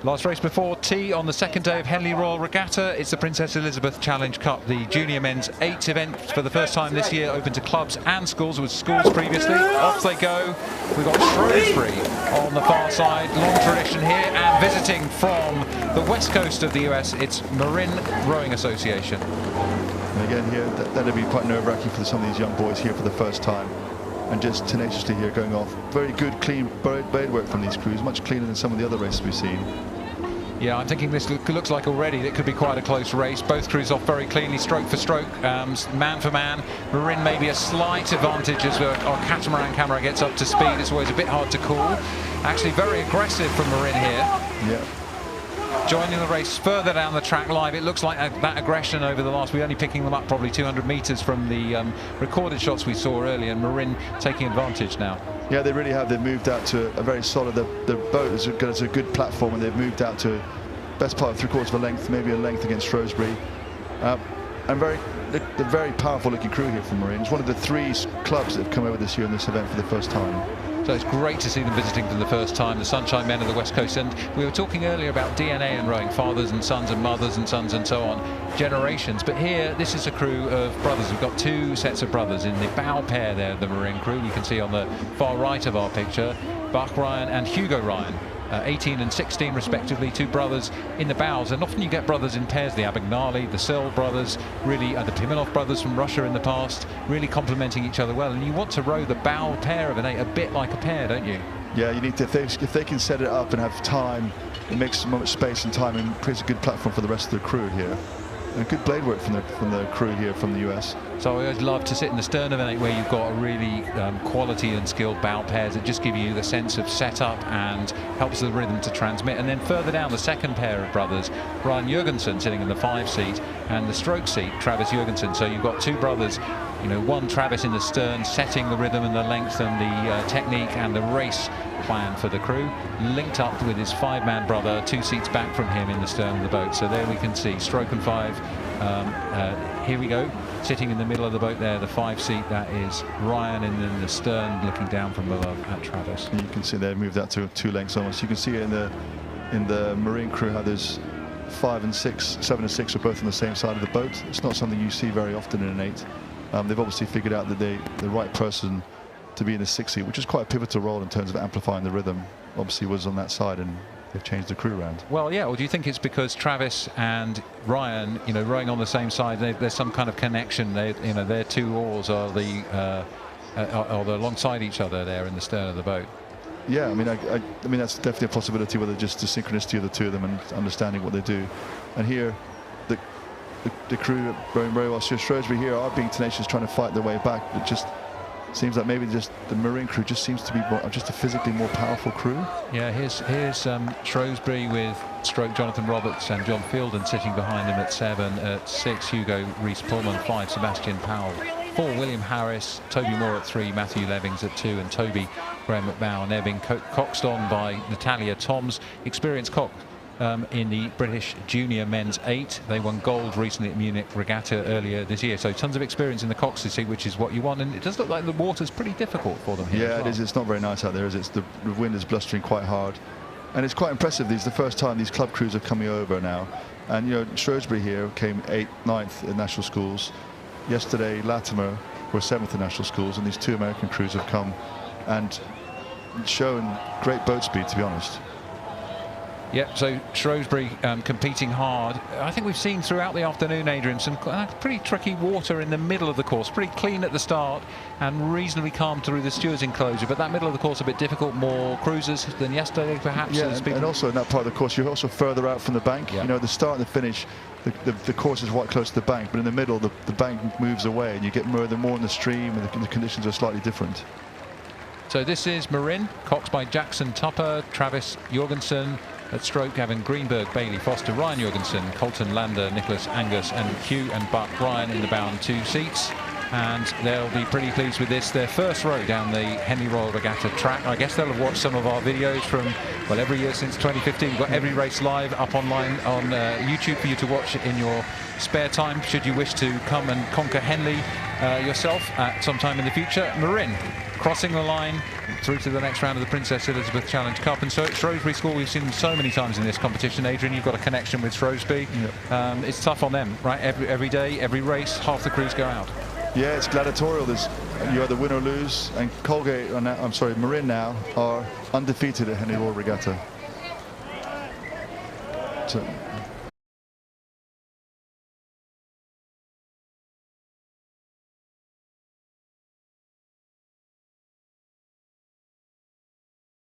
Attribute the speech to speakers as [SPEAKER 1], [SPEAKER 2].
[SPEAKER 1] Last race before tea on the second day of Henley Royal Regatta. It's the Princess Elizabeth Challenge Cup, the junior men's 8 event for the first time this year, open to clubs and schools. With schools previously. Off they go. We've got Shrewsbury on the far side, long tradition here, and visiting from the west coast of the US, it's Marin Rowing Association.
[SPEAKER 2] And again here, that'll be quite nerve-wracking for some of these young boys here for the first time. And just tenaciously here going off. Very good, clean blade work from these crews, much cleaner than some of the other races we've seen.
[SPEAKER 1] Yeah, I'm thinking this looks like already it could be quite a close race. Both crews off very cleanly, stroke for stroke, man for man. Marin maybe a slight advantage as our catamaran camera gets up to speed. It's always a bit hard to call. Actually very aggressive from Marin here.
[SPEAKER 2] Yeah.
[SPEAKER 1] Joining the race further down the track live. It looks like that aggression over the last, we're only picking them up probably 200 meters from the recorded shots we saw earlier, and Marin taking advantage now. Yeah,
[SPEAKER 2] they really have. They've moved out to a very solid, the boat is a good platform, and they've moved out to best part of 3/4 of a length, maybe a length against Shrewsbury. And the very powerful looking crew here from Marin. It's one of the 3 clubs that have come over this year in this event for the first time.
[SPEAKER 1] So it's great to see them visiting for the first time, the Sunshine Men of the West Coast. And we were talking earlier about DNA and rowing, fathers and sons and mothers and sons and so on, generations. But here, this is a crew of brothers. We've got 2 sets of brothers in the bow pair there, the Marin crew. You can see on the far right of our picture, Buck Ryan and Hugo Ryan. 18 and 16 respectively, 2 brothers in the bows, and often you get brothers in pairs. The Abagnale, the Searle brothers, really the Pimenov brothers from Russia in the past, really complementing each other well. And you want to row the bow pair of an 8 a bit like a pair, don't you?
[SPEAKER 2] Yeah, you need to, if they can set it up and have time, it makes so much space and time and creates a good platform for the rest of the crew here. And good blade work from the crew here from the US.
[SPEAKER 1] So I always love to sit in the stern of an 8 where you've got a really quality and skilled bow pairs that just give you the sense of setup and helps the rhythm to transmit. And then further down, the second pair of brothers, Ryan Jurgensen sitting in the 5 seat and the stroke seat, Travis Jurgensen. So you've got 2 brothers, you know, one Travis in the stern setting the rhythm and the length and the technique and the race plan for the crew, linked up with his 5-man brother 2 seats back from him in the stern of the boat. So there we can see stroke and 5. Here we go, sitting in the middle of the boat there, the 5 seat, that is Ryan, and then the stern looking down from above at Travis.
[SPEAKER 2] And you can see they've moved that to 2 lengths almost. You can see it in the Marin crew how there's 5 and 6, 7 and 6 are both on the same side of the boat. It's not something you see very often in an 8. They've obviously figured out that the right person to be in the 6 seat, which is quite a pivotal role in terms of amplifying the rhythm, obviously was on that side, and they've changed the crew around.
[SPEAKER 1] Well, yeah. Or do you think it's because Travis and Ryan, you know, rowing on the same side, there's some kind of connection? You know, their 2 oars are they're alongside each other there in the stern of the boat.
[SPEAKER 2] Yeah, I mean that's definitely a possibility, whether just the synchronicity of the 2 of them and understanding what they do. And here, the crew rowing very well. Shrewsbury here are being tenacious, trying to fight their way back. It just seems like maybe just the Marin crew just seems to be just a physically more powerful crew.
[SPEAKER 1] Yeah, here's Shrewsbury with stroke Jonathan Roberts and John Fielden sitting behind him at 7, at 6 Hugo Rees-Pullman, 5 Sebastian Powell, 4 William Harris, Toby Moore at 3, Matthew Levings at 2, and Toby Graham McBow. And they're being coxed on by Natalia Toms, experienced cox in the British Junior Men's 8. They won gold recently at Munich Regatta earlier this year, so tons of experience in the coxswain seat, which is what you want. And it does look like the water's pretty difficult for them here.
[SPEAKER 2] Yeah, it is. It's not very nice out there, is it? The wind is blustering quite hard, and it's quite impressive. This is the first time these club crews are coming over now. And you know, Shrewsbury here came 8th, 9th in national schools. Yesterday, Latimer were 7th in national schools, and these 2 American crews have come and shown great boat speed, to be honest.
[SPEAKER 1] Yep, so Shrewsbury competing hard. I think we've seen throughout the afternoon, Adrian, some pretty tricky water in the middle of the course. Pretty clean at the start and reasonably calm through the stewards enclosure, but that middle of the course a bit difficult, more cruisers than yesterday perhaps.
[SPEAKER 2] Yeah, and also in that part of the course you're also further out from the bank. Yeah. You know, the start and the finish, the course is quite close to the bank, but in the middle the bank moves away and you get more in the stream, and the conditions are slightly different.
[SPEAKER 1] So this is Marin, coxed by Jackson Tupper, Travis Jorgensen. At stroke, Gavin Greenberg, Bailey Foster, Ryan Jurgensen, Colton Lander, Nicholas Angus, and Hugh and Buck Ryan in the bound 2 seats. and they'll be pretty pleased with this. Their first row down the Henley Royal Regatta track. I guess they'll have watched some of our videos from, well, every year since 2015. We've got every race live up online on YouTube for you to watch in your spare time, should you wish to come and conquer Henley yourself at some time in the future. Marin crossing the line through to the next round of the Princess Elizabeth Challenge Cup. And so at Shrewsbury School, we've seen them so many times in this competition. Adrian, you've got a connection with Shrewsbury. Yep. It's tough on them, right? Every day, every race, half the crews go out. Yeah,
[SPEAKER 2] it's gladiatorial. You either win or lose, and Marin now are undefeated at Henley Royal Regatta. So